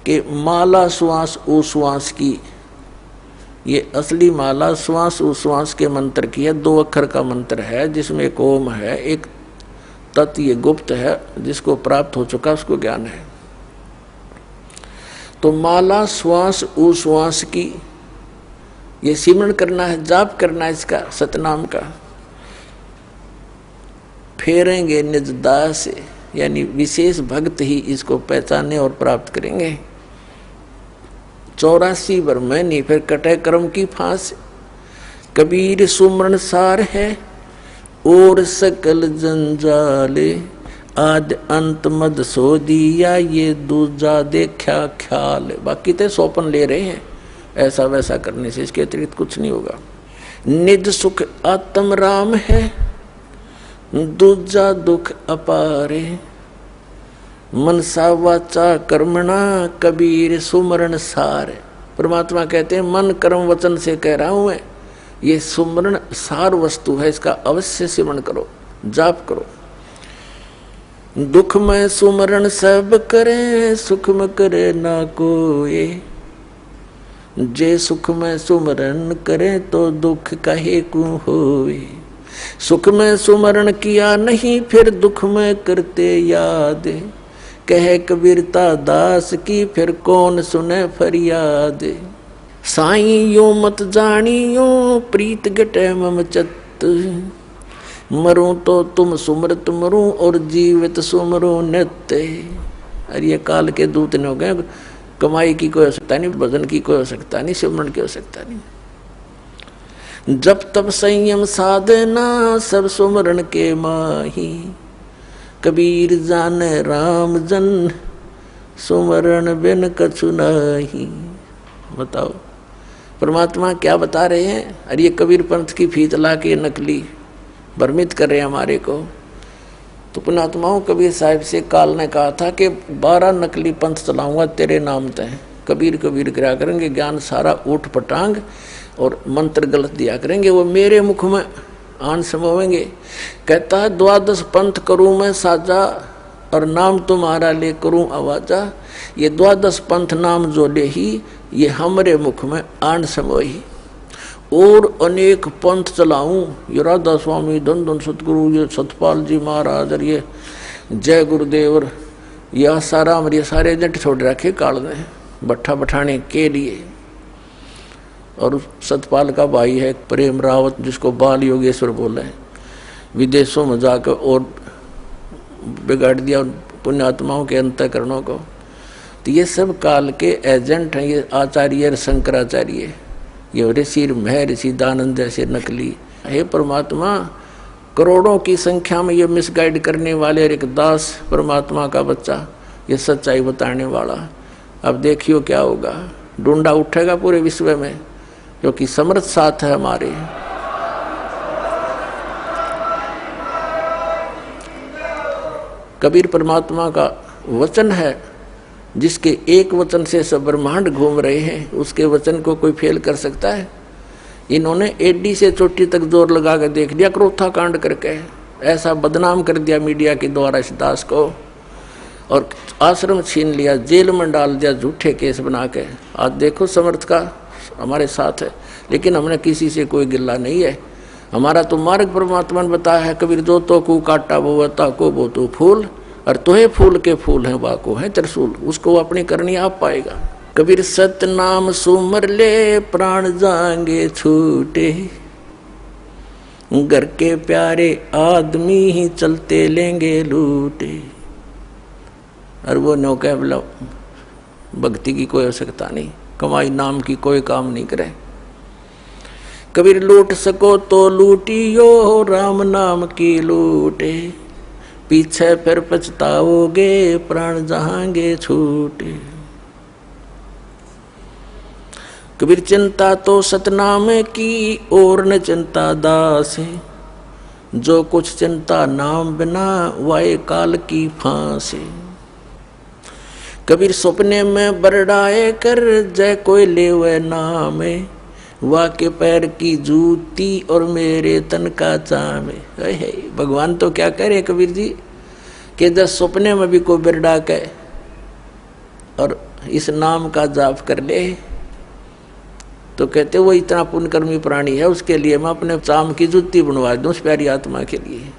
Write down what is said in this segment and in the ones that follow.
कि माला श्वास उश्वास की, ये असली माला श्वास उश्वास के मंत्र की है। 2 अक्षर का मंत्र है जिसमें एक ओम है, एक तत्, ये गुप्त है, जिसको प्राप्त हो चुका उसको ज्ञान है। तो माला श्वास उश्वास की ये सिमरण करना है, जाप करना है इसका, सतनाम का। फेरेंगे निज दास, यानी विशेष भक्त ही इसको पहचाने और प्राप्त करेंगे। 84 वर में नहीं फिर कटे कर्म की फांस। कबीर सुमरण सार है और सकल जंजाले, आद अंत मद सो दिया ये दूजा देखा ख्याल। बाकी तो सोपन ले रहे हैं, ऐसा वैसा करने से इसके अतिरिक्त कुछ नहीं होगा। निज सुख आत्म राम है, दूजा दुख अपारे, मनसा वाचा कर्मणा कबीर सुमरण सार। परमात्मा कहते हैं मन कर्म वचन से कह रहा हूं मैं, ये सुमरण सार वस्तु है, इसका अवश्य सिमरण करो, जाप करो। दुख में सुमरण सब करे, सुख में करे ना कोई, जे सुख में सुमरण करे तो दुख काहे को होए। सुख में सुमरण किया नहीं फिर दुख में करते याद, कहे कबीरता दास की फिर कौन सुने फरियाद। साईं यो मत जानियो प्रीत गटे मम चत, मरूं तो तुम सुमरत मरूं और जीवित सुमरो नित्य। अरे ये काल के दूत ने हो गए, कमाई की कोई आवश्यकता नहीं, भजन की कोई आवश्यकता नहीं, सिमरण की आवश्यकता नहीं। जब तब संयम साधना सब सुमरण के माही, कबीर जाने राम जन सुमरण बिन कछु नाही। बताओ परमात्मा क्या बता रहे हैं। अरे ये कबीर पंथ की फीत ला के नकली भ्रमित कर रहे हैं हमारे को। तो पुण्यात्माओं, कबीर साहिब से काल ने कहा था कि 12 नकली पंथ चलाऊंगा तेरे नाम तय। कबीर कबीर करा करेंगे, ज्ञान सारा ऊट पटांग और मंत्र गलत दिया करेंगे, वो मेरे मुख में आन समोवेंगे। कहता है 12 पंथ करूं मैं साजा, और नाम तुम्हारा ले करूं आवाजा। ये 12 पंथ नाम जो ले ही, ये हमरे मुख में आन समोही। और अनेक पंथ चलाऊं, ये राधा स्वामी, धन धन सतगुरु, ये सतपाल जी महाराज, और ये जय गुरुदेव, और यह सारा ये सारे एजेंट छोड़ रखे काल ने भट्ठा बैठाने के लिए। और सतपाल का भाई है प्रेम रावत, जिसको बाल योगेश्वर बोले, विदेशों में जाकर और बिगाड़ दिया पुण्यात्माओं के अंतःकरणों को। तो ये सब काल के एजेंट हैं, ये आचार्य शंकराचार्य, ये ऋषि महर्षि दानंद जैसे नकली। हे परमात्मा, करोड़ों की संख्या में ये मिसगाइड करने वाले, एक दास परमात्मा का बच्चा, ये सच्चाई बताने वाला। अब देखियो क्या होगा, ढूंढा उठेगा पूरे विश्व में, क्योंकि समर्थ साथ है हमारे। कबीर परमात्मा का वचन है, जिसके एक वचन से सब ब्रह्मांड घूम रहे हैं, उसके वचन को कोई फेल कर सकता है। इन्होंने एडी से चोटी तक जोर लगा कर देख लिया, क्रोथा कांड करके ऐसा बदनाम कर दिया मीडिया के द्वारा इस दास को, और आश्रम छीन लिया, जेल में डाल दिया झूठे केस बना के। आज देखो समर्थ का हमारे साथ है, लेकिन हमने किसी से कोई गिल्ला नहीं है। हमारा तो मार्ग परमात्मा ने बताया है, कबीर जो तो को काटा वो ता को वो तो फूल, और तोहे फूल के फूल हैं वाको है त्रिशूल, उसको अपनी करनी आप पाएगा। कबीर सत नाम सुमर ले प्राण जाएंगे छूटे, घर के प्यारे आदमी ही चलते लेंगे लूटे। और वो नौका बोला भक्ति की कोई आवश्यकता नहीं, कमाई नाम की कोई काम नहीं करे। कबीर लूट सको तो लूटियो, राम नाम की लूटे, पीछे फिर पछताओगे प्राण जहांगे छूटे। कबीर चिंता तो सतनाम की और न चिंता दास, जो कुछ चिंता नाम बिना वाए काल की फांस। कबीर सपने में बरडाए कर जय कोई ले वह नाम, वाके पैर की जूती और मेरे तन का चाम। भगवान तो क्या कह रहे कबीर जी, कि जब सपने में भी कोई बिरडा के और इस नाम का जाप कर ले तो कहते वो इतना पुण्यकर्मी प्राणी है, उसके लिए मैं अपने चाम की जूती बनवा दूं उस प्यारी आत्मा के लिए।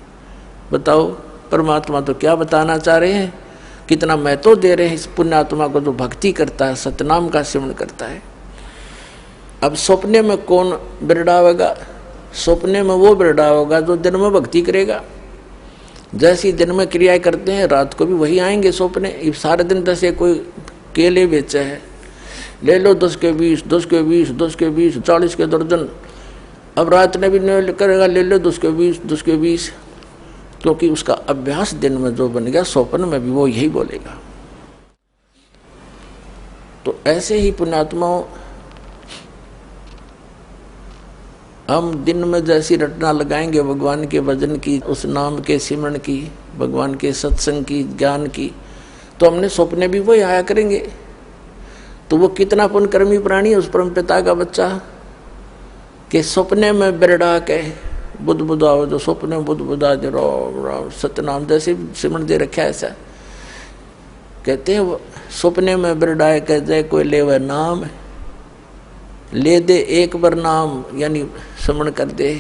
बताओ परमात्मा तो क्या बताना चाह रहे हैं, कितना महत्व दे रहे हैं इस पुण्यात्मा को जो भक्ति करता है, सतनाम का सेवन करता है। अब सपने में कौन बिरड़ावेगा? सपने में वो बिरड़ावेगा जो दिन में भक्ति करेगा। जैसी दिन में क्रियाएं करते हैं रात को भी वही आएंगे सपने। सारे दिन जैसे कोई केले बेचे है, ले लो 10 के 20, 10 के 20, 10 के 20, 40 के दर्जन। अब रात में भी नहीं करेगा, ले लो 10 के 20, 10 के 20, क्योंकि उसका अभ्यास दिन में जो बन गया स्वप्न में भी वो यही बोलेगा। तो ऐसे ही पुण्यात्माओं हम दिन में जैसी रटना लगाएंगे भगवान के भजन की, उस नाम के सिमरण की, भगवान के सत्संग की, ज्ञान की, तो हमने सपने भी वही आया करेंगे। तो वो कितना पुण्यकर्मी प्राणी है उस परम पिता का बच्चा कि सपने में बिरड़ा के बुद्ध बुद्धाओ, जो सपने में बुद्ध बुद्धा दे राम राम सत्यनाम जैसे सिमरण दे रखा है। ऐसा कहते हैं सपने में बिरड़ाए कह जाए कोई ले वह नाम, ले दे एक बार नाम यानी स्मरण कर दे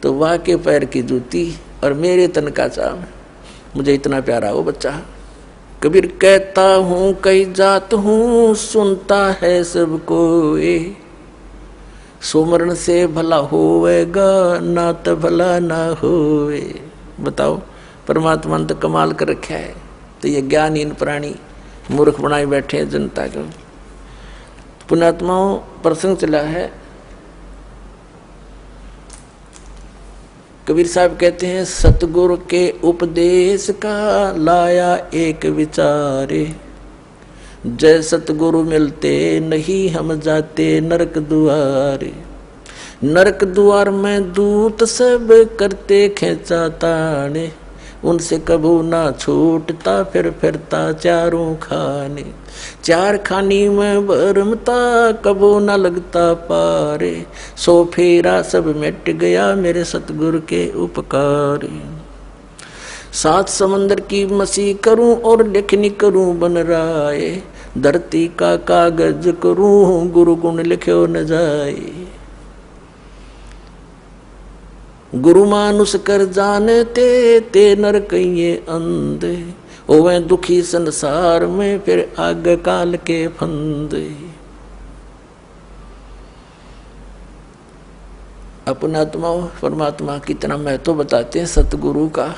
तो वाह के पैर की जूती और मेरे तन का चाम। मुझे इतना प्यारा वो बच्चा। कबीर कहता हूँ कई जात हूँ, सुनता है सबको ये, सुमरण से भला होवेगा ना तो भला ना होवे। बताओ परमात्मा ने तो कमाल कर रखा है, तो ये ज्ञानहीन प्राणी मूर्ख बनाए बैठे हैं जनता को। पुण्यात्माओं प्रसंग चला है, कबीर साहब कहते हैं सतगुरु के उपदेश का लाया एक विचारे, जय सतगुरु मिलते नहीं हम जाते नरक द्वारे। नरक द्वार में दूत सब करते खेचा ताने, उनसे कबू ना छूटता फिर फिरता चारों खाने। चार खानी में भरमता कबू ना लगता पारे, सो फेरा सब मिट गया मेरे सतगुरु के उपकार। सात समंदर की मसी करूं और लिखनी करूं बन राय, धरती का कागज करूं गुरु गुण लिखो न जाए। गुरु मानुष कर जानते ते नर कहिए अंधे, ओवे दुखी संसार में फिर आग काल के फंदे। अपना आत्मा परमात्मा कितना महत्व बताते हैं सतगुरु का,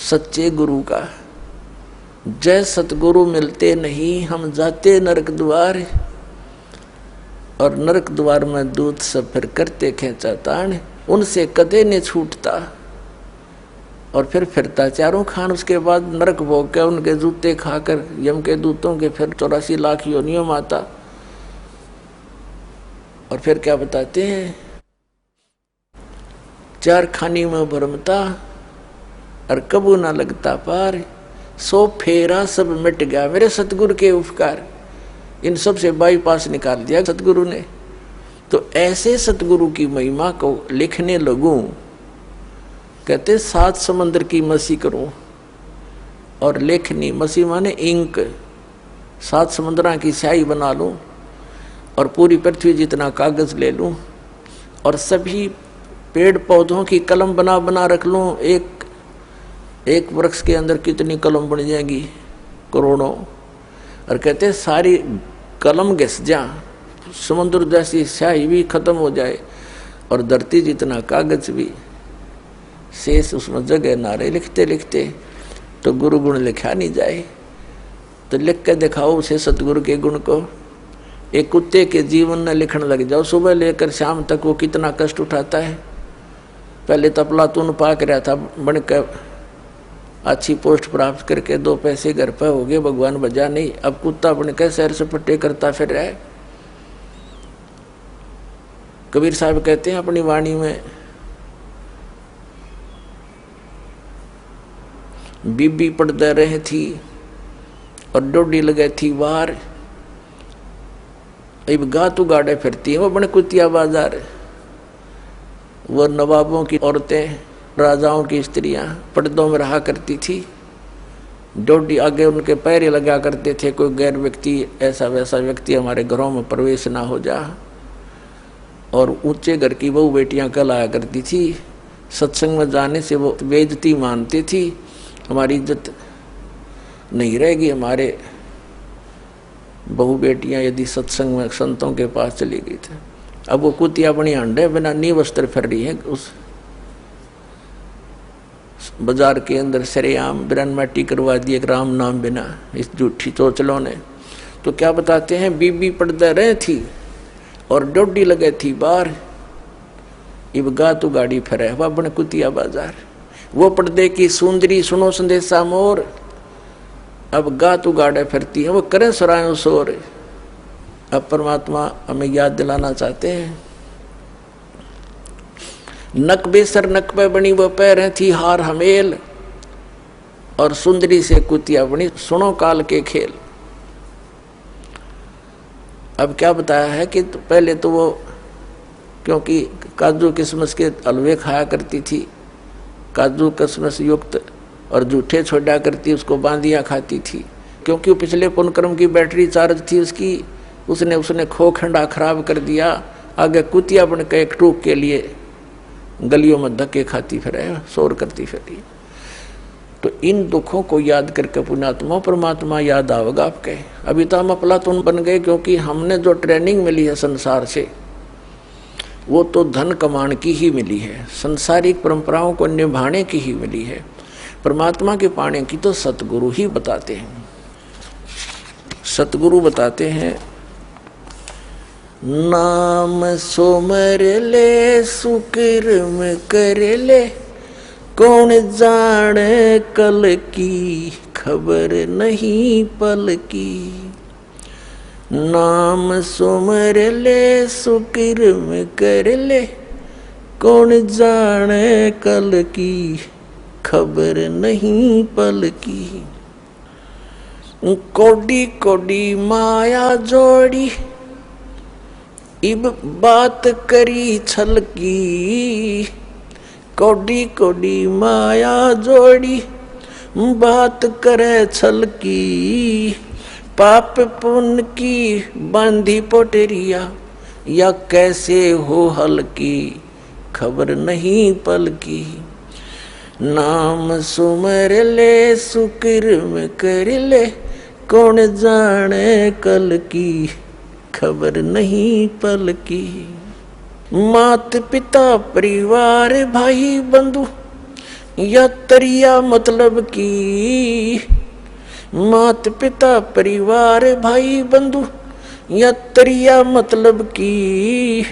सच्चे गुरु का। जय सतगुरु मिलते नहीं हम जाते नरक द्वार, और नरक द्वार में दूत सब फिर करते खेचा तान, उनसे कदे ने छूटता और फिर फिरता चारों खान। उसके बाद नरक भोग के उनके जूते खाकर यम के दूतों के फिर 84 लाख योनियों में आता। और फिर क्या बताते हैं, चार खानी में भरमता और कबू ना लगता पार, सो फेरा सब मिट गया मेरे सतगुरु के उपकार। इन सब से बाईपास निकाल दिया सतगुरु ने। तो ऐसे सतगुरु की महिमा को लिखने लगूं, कहते सात समंदर की मसी करूं और लेखनी, मसी माने इंक, सात समंदरा की स्याही बना लूं और पूरी पृथ्वी जितना कागज ले लूं और सभी पेड़ पौधों की कलम बना बना रख लूं। एक वृक्ष के अंदर कितनी कलम बन जाएंगी, करोड़ों। और कहते सारी कलम घिस जा, समुद्र जैसी स्याही भी खत्म हो जाए और धरती जितना कागज भी शेष उसमें जगह ना रहे। लिखते लिखते तो गुरु गुण लिखा नहीं जाए, तो लिख के दिखाओ उसे सतगुरु के गुण को। एक कुत्ते के जीवन में लिखने लग जाओ, सुबह लेकर शाम तक वो कितना कष्ट उठाता है। पहले तो अफलातून पाक रहा था, बनकर अच्छी पोस्ट प्राप्त करके 2 पैसे घर पर हो गए, भगवान बजा नहीं। अब कुत्ता बनकर सैर सपट्टे करता फिर रहा है। कबीर साहब कहते हैं अपनी वाणी में, बीबी पड़ते रहे थी और डोडी लगे थी वार, अब गातू गाड़े फिरती है वो बने कुतिया बाजार। वो नवाबों की औरतें, राजाओं की स्त्रियां पर्दों में रहा करती थी डोडी आगे उनके पैर लगा करते थे, कोई गैर व्यक्ति ऐसा वैसा व्यक्ति हमारे घरों में प्रवेश ना हो जा। और ऊंचे घर की बहू बेटियां कहलाया करती थी, सत्संग में जाने से वो बेइज्जती मानती थी, हमारी इज्जत नहीं रहेगी। हमारे बहू बेटियां यदि सत्संग में संतों के पास चली गई थी, अब वो कुतिया अपनी अंडे बिना नी वस्त्र फिर रही है उस बाजार के अंदर, सरेआम बिरन माटी करवा दिए राम नाम बिना, इस झूठी चोचलों ने। तो क्या बताते हैं, बीबी पड़दा रहे थी और डोडी लगे थी बाहर, इब गा तू गाड़ी फिरे वह बन कुतिया बाजार। वो पर्दे की सुंदरी सुनो संदेशा मोर, अब गा तू गाड़े फिरती है, वो करे सुरायो शोर। अब परमात्मा हमें याद दिलाना चाहते हैं, नक बेसर नक पे बनी वो पैर थी हार हमेल, और सुंदरी से कुतिया बनी सुनो काल के खेल। अब क्या बताया है कि पहले तो वो क्योंकि काजू किशमिश के हलवे खाया करती थी, काजू किशमिश युक्त, और जूठे छोड़ा करती, उसको बांदियाँ खाती थी, क्योंकि वो पिछले पुण्यकर्म की बैटरी चार्ज थी उसकी, उसने खो खंडा खराब कर दिया। आगे कुतिया बन के एक टूक के लिए गलियों में धक्के खाती फिरे, शोर करती फिरी। तो इन दुखों को याद करके पुण्यात्मा परमात्मा याद आवेगा आपके। अभी तो हम अफलातून बन गए, क्योंकि हमने जो ट्रेनिंग मिली है संसार से वो तो धन कमाने की ही मिली है, संसारिक परंपराओं को निभाने की ही मिली है। परमात्मा के पाने की तो सतगुरु ही बताते हैं। सतगुरु बताते हैं, नाम सोमर ले सुकर्म कर ले, कौन जाने कल की खबर नहीं पल की। नाम सुमर ले सुकर्म कर ले, कौन जाने कल की खबर नहीं पल की। कोडी कोडी माया जोड़ी, इब बात करी छल की। कोडी कोडी माया जोड़ी, बात करे छल की। पाप पुण्य की बांधी पोटरिया, या कैसे हो हल्की खबर नहीं पल की। नाम सुमर ले सुकर्म कर ले, कौन जाने कल की खबर नहीं पल की। मात पिता परिवार भाई बंधु, या तरिया मतलब की। मात पिता परिवार भाई बंधु, या तरिया मतलब की।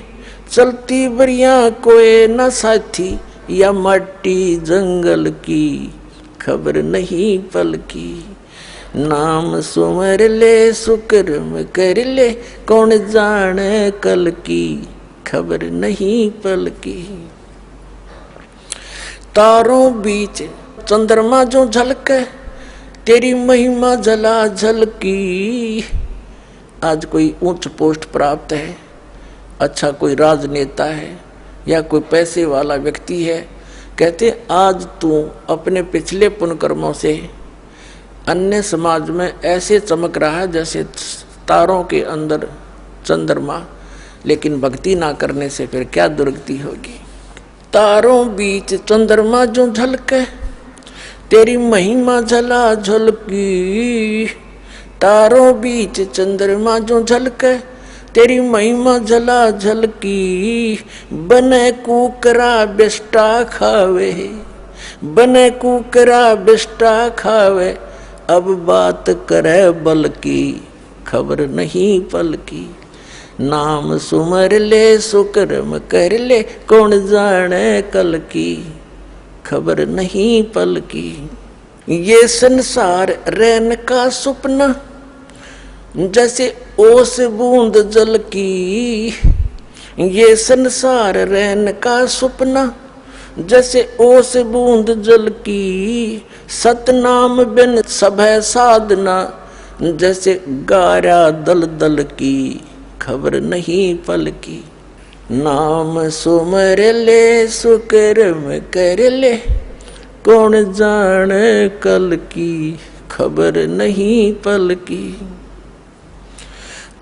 चलती बरिया कोई न साथी, या मट्टी जंगल की खबर नहीं पल की। नाम सुमर ले सुकर्म कर ले, कौन जाने कल की खबर नहीं पल की। तारों बीच चंद्रमा जो झलके, तेरी महिमा जला झलकी। आज कोई उच्च पोस्ट प्राप्त है, अच्छा कोई राजनेता है या कोई पैसे वाला व्यक्ति है, कहते आज तू अपने पिछले पुण्यकर्मों से अन्य समाज में ऐसे चमक रहा है जैसे तारों के अंदर चंद्रमा, लेकिन भक्ति ना करने से फिर क्या दुर्गति होगी। तारों बीच चंद्रमा जो झलके, तेरी महिमा जला झलकी। तारों बीच चंद्रमा जो झलके, तेरी महिमा जला झलकी। बने कुकरा बिष्टा खावे, बने कुकरा बिष्टा खावे। अब बात करे बल की खबर नहीं पल की। नाम सुमर ले सुकर्म कर ले, कौन जाने कल की खबर नहीं पल की। ये संसार रैन का सुपना, जैसे ओस बूंद जल की। ये संसार रैन का सुपना, जैसे ओस बूंद जल की। सतनाम बिन सभय साधना, जैसे गारा दल दल की खबर नहीं पल की। नाम सुमर ले सुकर्म कर ले, कौन जाने कल की खबर नहीं पल की।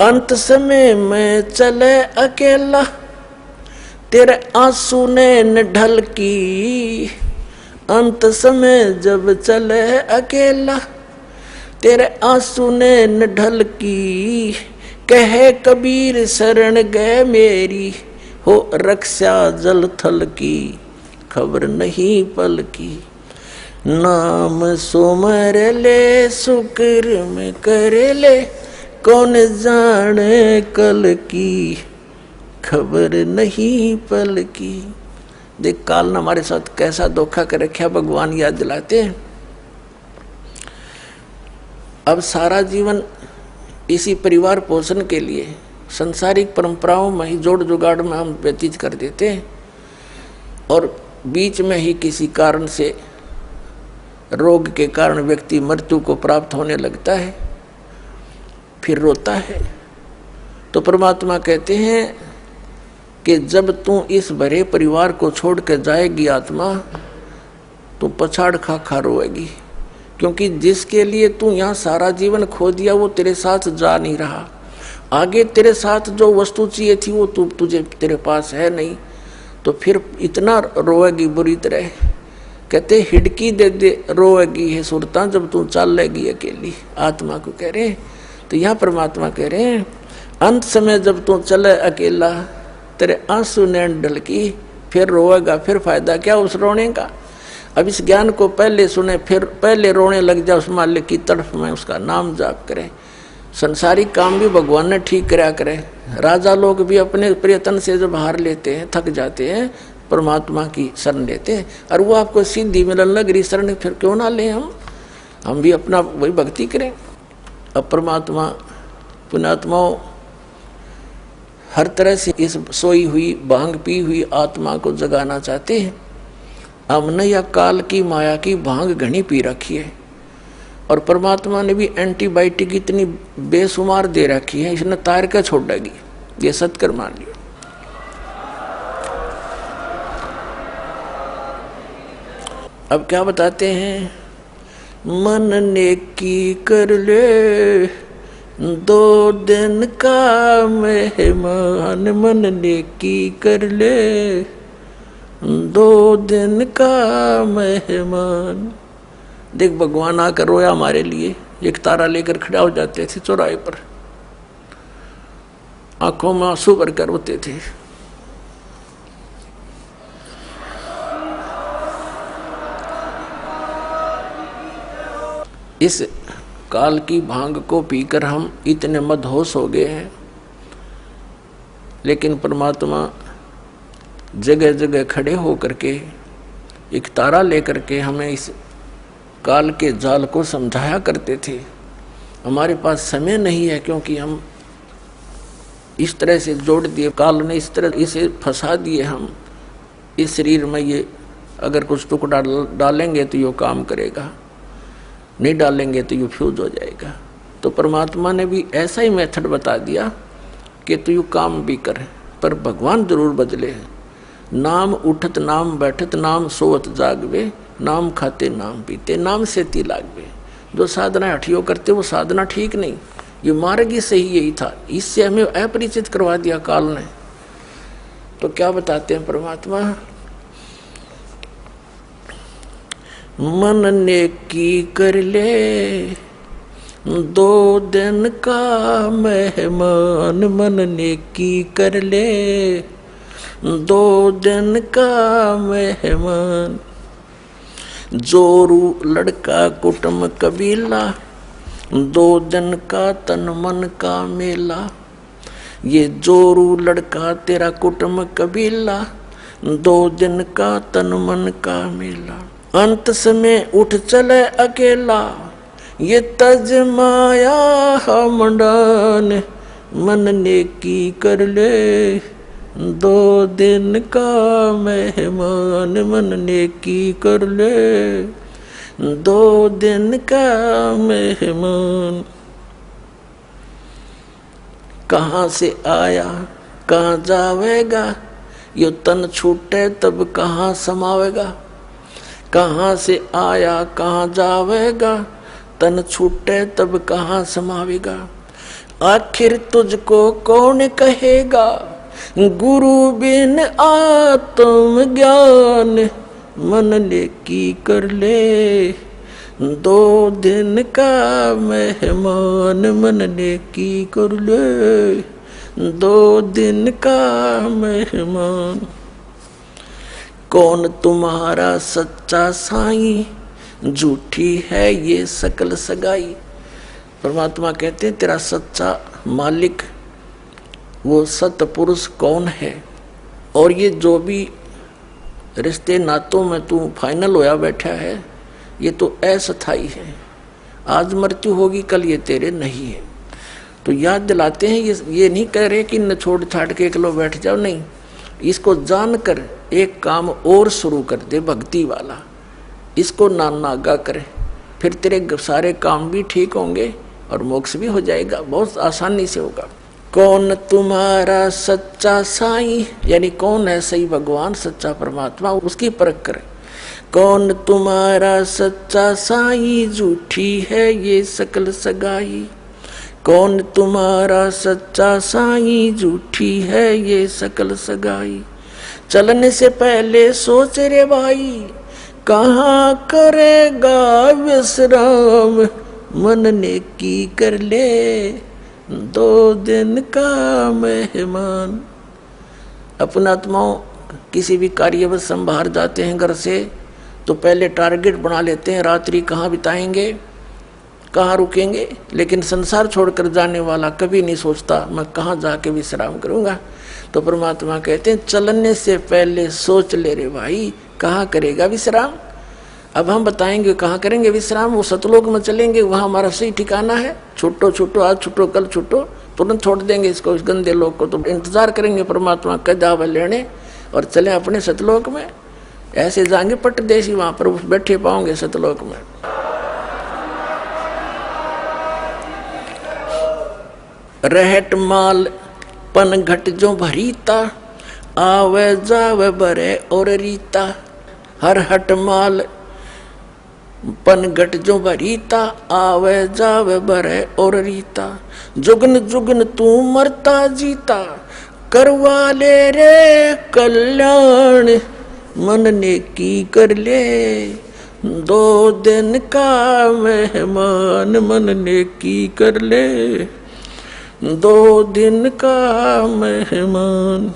अंत समय में चले अकेला, तेरे आंसू ने न ढल की। अंत समय जब चले अकेला, तेरे आंसू ने न ढल की। कहे कबीर शरण गए मेरी, हो रक्षा जल थल की, खबर नहीं पल की। नाम सुमर ले शुक्र में कर ले, कौन जाने कल की, खबर नहीं पल की। देख काल ने हमारे साथ कैसा धोखा कर रखा, भगवान याद दिलाते हैं। अब सारा जीवन इसी परिवार पोषण के लिए संसारिक परंपराओं में ही जोड़ जुगाड़ में हम व्यतीत कर देते हैं, और बीच में ही किसी कारण से रोग के कारण व्यक्ति मृत्यु को प्राप्त होने लगता है, फिर रोता है। तो परमात्मा कहते हैं कि जब तू इस भरे परिवार को छोड़ कर जाएगी आत्मा, तो पछाड़ खा खा रोएगी, क्योंकि जिसके लिए तू यहाँ सारा जीवन खो दिया वो तेरे साथ जा नहीं रहा। आगे तेरे साथ जो वस्तु चाहिए थी वो तुझे तेरे पास है नहीं, तो फिर इतना रोएगी बुरी तरह। कहते हिडकी दे दे रोएगी है सुरता, जब तू चल लेगी अकेली, आत्मा को कह रहे। तो यहाँ परमात्मा कह रहे हैं अंत समय जब तू चले अकेला, तेरे आंसू नैन ढल की, फिर रोएगा, फिर फायदा क्या उस रोने का। अब इस ज्ञान को पहले सुने, फिर पहले रोने लग जाए, उस मालिक की तरफ में उसका नाम जाप करे। संसारिक काम भी भगवान ने ठीक कराया करे। राजा लोग भी अपने प्रयत्न से जब हार लेते हैं, थक जाते हैं, परमात्मा की शरण लेते हैं, और वो आपको सिद्धि मिलन लग रही शरण, फिर क्यों ना लें हम भी अपना वही भक्ति करें। अब परमात्मा पुण्यात्माओं हर तरह से इस सोई हुई भांग पी हुई आत्मा को जगाना चाहते हैं। हमने या काल की माया की भांग घनी पी रखी है, और परमात्मा ने भी एंटीबायोटिक इतनी बेशुमार दे रखी है, इसने तार कर छोड़ेगी, ये सत्कर मान लियो। अब क्या बताते हैं, मन नेकी कर ले 2 दिन का मेहमान, मन नेकी कर ले 2 दिन का मेहमान। देख भगवान आकर रोया हमारे लिए, एक तारा लेकर खड़ा हो जाते थे चौराहे पर, आंखों में आंसू भरकर रोते थे। इस काल की भांग को पीकर हम इतने मदहोश हो गए हैं, लेकिन परमात्मा जगह जगह खड़े होकर के एक तारा लेकर के हमें इस काल के जाल को समझाया करते थे। हमारे पास समय नहीं है, क्योंकि हम इस तरह से जोड़ दिए, काल ने इस तरह इसे फंसा दिए। हम इस शरीर में ये अगर कुछ टुकड़ा डालेंगे तो ये काम करेगा, नहीं डालेंगे तो ये फ्यूज हो जाएगा। तो परमात्मा ने भी ऐसा ही मेथड बता दिया कि तू यू काम भी कर, पर भगवान जरूर बदले। नाम उठत नाम बैठत नाम सोवत जागवे, नाम खाते नाम पीते नाम से ती लागवे। जो साधना हठियो करते वो साधना ठीक नहीं, ये मार्ग ही सही यही था। इससे हमें अपरिचित करवा दिया काल ने। तो क्या बताते हैं परमात्मा, मन नेकी कर ले 2 दिन का मेहमान, मन नेकी कर ले 2 दिन का मेहमान। जोरू लड़का कुटुंब कबीला, 2 दिन का तन मन का मेला। ये जोरू लड़का तेरा कुटुंब कबीला, 2 दिन का तन मन का मेला। अंत समय उठ चले अकेला, ये तज माया हमडान, मन नेकी कर ले 2 दिन का मेहमान, मन नेकी कर ले 2 दिन का मेहमान। कहाँ से आया कहाँ जावेगा, यो तन छूटे तब कहाँ समावेगा। कहाँ से आया कहाँ जावेगा, तन छूटे तब कहाँ समावेगा। आखिर तुझको कौन कहेगा, गुरु बिन आत्म ज्ञान मन ले की कर ले। 2 दिन का मेहमान मन ले की कर ले, 2 दिन का मेहमान। कौन तुम्हारा सच्चा साईं, झूठी है ये सकल सगाई। परमात्मा कहते हैं तेरा सच्चा मालिक वो सत पुरुष कौन है। और ये जो भी रिश्ते नातों में तू फाइनल होया बैठा है ये तो अस्थाई है। आज मृत्यु होगी कल ये तेरे नहीं है। तो याद दिलाते हैं ये नहीं कह रहे कि न छोड़ छाड़ के एकलो बैठ जाओ, नहीं, इसको जानकर एक काम और शुरू कर दे भक्ति वाला, इसको नागा करे, फिर तेरे सारे काम भी ठीक होंगे और मोक्ष भी हो जाएगा, बहुत आसानी से होगा। कौन तुम्हारा सच्चा साईं, यानी कौन है सही भगवान सच्चा परमात्मा, उसकी परख करे। कौन तुम्हारा सच्चा साईं, झूठी है ये सकल सगाई। कौन तुम्हारा सच्चा साईं, झूठी है ये सकल सगाई। चलने से पहले सोच रे भाई, कहाँ करेगा विश्राम, मन ने की कर ले 2 दिन का मेहमान। अपना आत्माओं किसी भी कार्यवश हम बाहर जाते हैं घर से तो पहले टारगेट बना लेते हैं, रात्रि कहाँ बिताएंगे, कहाँ रुकेंगे। लेकिन संसार छोड़कर जाने वाला कभी नहीं सोचता मैं कहाँ जाके विश्राम करूँगा। तो परमात्मा कहते हैं चलने से पहले सोच ले रे भाई, कहाँ करेगा विश्राम। अब हम बताएंगे कहाँ करेंगे विश्राम, वो सतलोक में चलेंगे, वहाँ हमारा सही ठिकाना है। छुट्टो छुट्टो, आज छुट्टो कल छुट्टो, तुरंत छोड़ देंगे इसको, इस गंदे लोक को। तो इंतजार करेंगे परमात्मा का जावे लेने और चले अपने सतलोक में। ऐसे जाएंगे पट्टदेशी, वहाँ पर बैठे पाओगे सतलोक में। रहट माल पन घट जो भरीता, आवे जावे बरे और रीता। हर हट माल पन घट जो भरीता, आवे जावे बरे और रीता। जुगन जुगन तू मरता जीता, करवा ले रे कल्याण, मन ने की कर ले 2 दिन का मेहमान, मन ने की कर ले 2 दिन का मेहमान।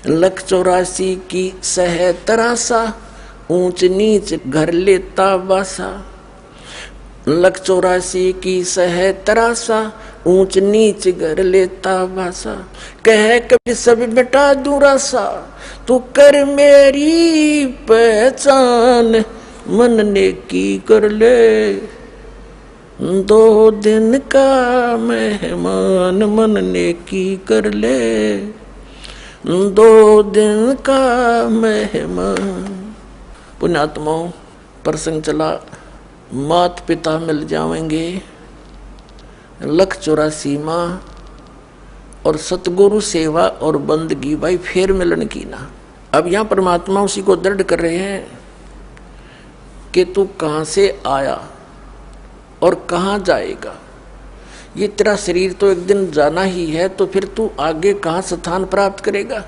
184 की सह तरासा, ऊंच नीच घर लेता बासा। 184 की सह तरासा, ऊंच नीच घर लेता बासा। कह कभी सब मिटा दूं रासा, तू कर मेरी पहचान, मन ने की कर ले 2 दिन का मेहमान, मन ने की कर ले 2 दिन का मेहमान। पुण्यात्माओं प्रसंग चला, मात पिता मिल जाएंगे, 184 माँ और सतगुरु सेवा और बंदगी भाई फिर मिलन की ना। अब यहाँ परमात्मा उसी को दृढ़ कर रहे हैं कि तू कहाँ से आया और कहाँ जाएगा। ये तेरा शरीर तो एक दिन जाना ही है, तो फिर तू आगे कहाँ स्थान प्राप्त करेगा।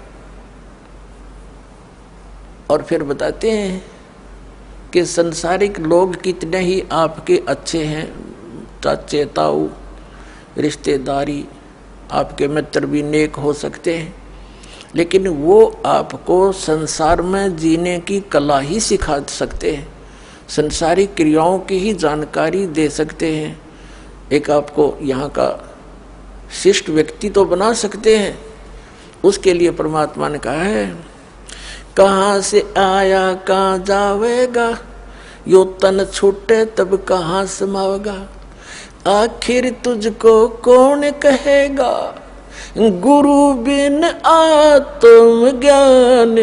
और फिर बताते हैं कि संसारिक लोग कितने ही आपके अच्छे हैं, चाचे ताऊ रिश्तेदारी आपके मित्र भी नेक हो सकते हैं, लेकिन वो आपको संसार में जीने की कला ही सिखा सकते हैं, संसारिक क्रियाओं की ही जानकारी दे सकते हैं। एक आपको यहाँ का शिष्ट व्यक्ति तो बना सकते हैं। उसके लिए परमात्मा ने कहा है, कहाँ से आया कहाँ जावेगा, यो तन छूटे तब कहाँ समावेगा। आखिर तुझको कौन कहेगा, गुरु बिन आत्म ज्ञान,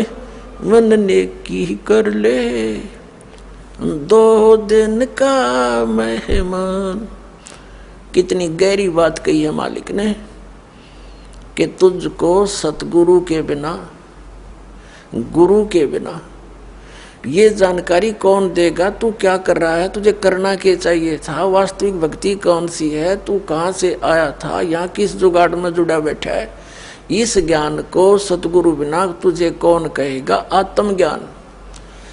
मन ने की कर ले 2 दिन का मेहमान। कितनी गहरी बात कही है मालिक ने कि तुझको सतगुरु के बिना, गुरु के बिना ये जानकारी कौन देगा, तू क्या कर रहा है, तुझे करना क्या चाहिए था, वास्तविक भक्ति कौन सी है, तू कहाँ से आया था, यहाँ किस जुगाड़ में जुड़ा बैठा है, इस ज्ञान को सतगुरु बिना तुझे कौन कहेगा आत्मज्ञान।